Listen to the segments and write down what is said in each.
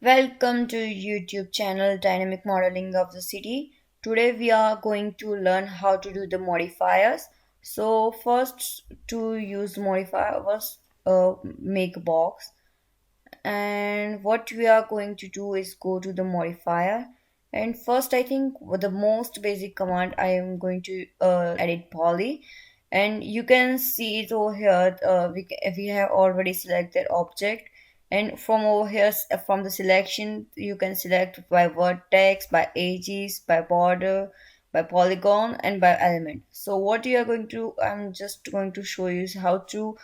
Welcome to YouTube channel Dynamic Modeling of the City. Today we are going to learn how to do the modifiers. So first to use modifiers, make a box, and what we are going to do is go to the modifier, and first I think the most basic command I am going to edit poly, and you can see it over here. We have already selected object, and from over here from the selection you can select by vertex, by edges, by border, by polygon, and by element. So what you are going to, I'm just going to show you how to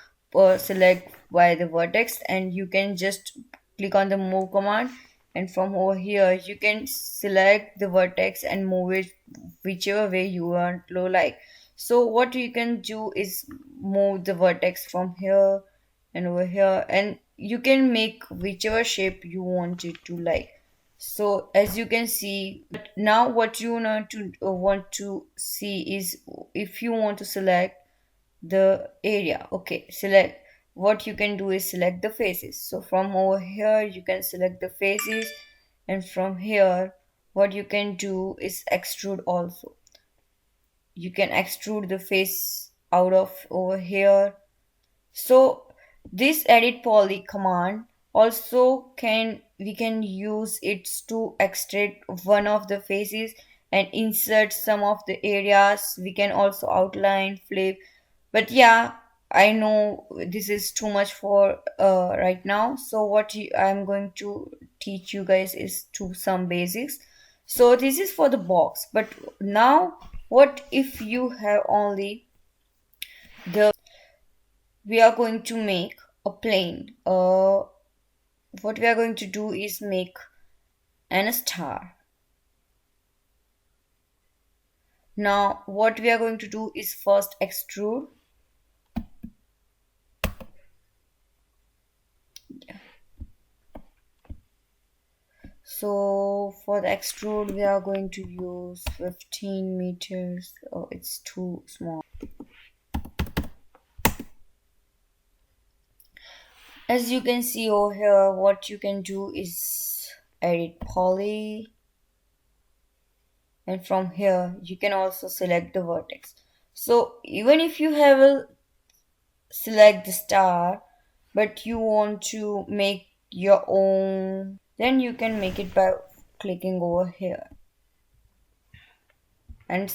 select by the vertex, and you can just click on the move command, and from over here you can select the vertex and move it whichever way you want to like. So what you can do is move the vertex from here and over here, and you can make whichever shape you want it to like. So as you can see, now what you want to see is if you want to select the area. Okay, select, what you can do is select the faces. So from over here you can select the faces, and from here what you can do is extrude also. You can extrude the face out of over here. So this edit poly command also can, we can use it to extract one of the faces and insert some of the areas. We can also outline, flip, but yeah, I know this is too much for right now. So I'm going to teach you guys is to some basics. So this is for the box, but now what if you have only the, we are going to make a plane. What we are going to do is make an star. Now what we are going to do is first extrude. So for the extrude we are going to use 15 meters. Oh, it's too small. As you can see over here, what you can do is edit poly, and from here you can also select the vertex. So even if you have a select the star but you want to make your own, then you can make it by clicking over here and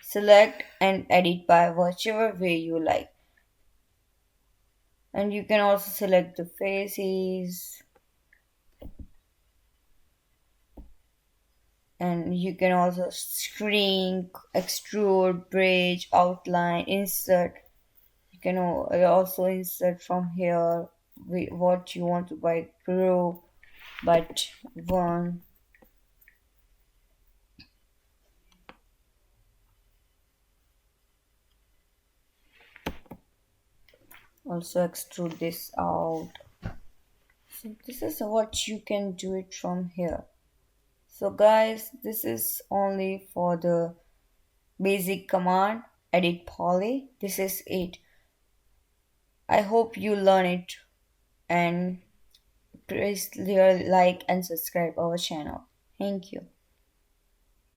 select and edit by whichever way you like. And you can also select the faces, and you can also shrink, extrude, bridge, outline, insert. You can also insert from here what you want to by group, but one. Also extrude this out. So this is what you can do it from here. So guys, this is only for the basic command edit poly. This is it. I hope you learn it, and please like and subscribe our channel. Thank you.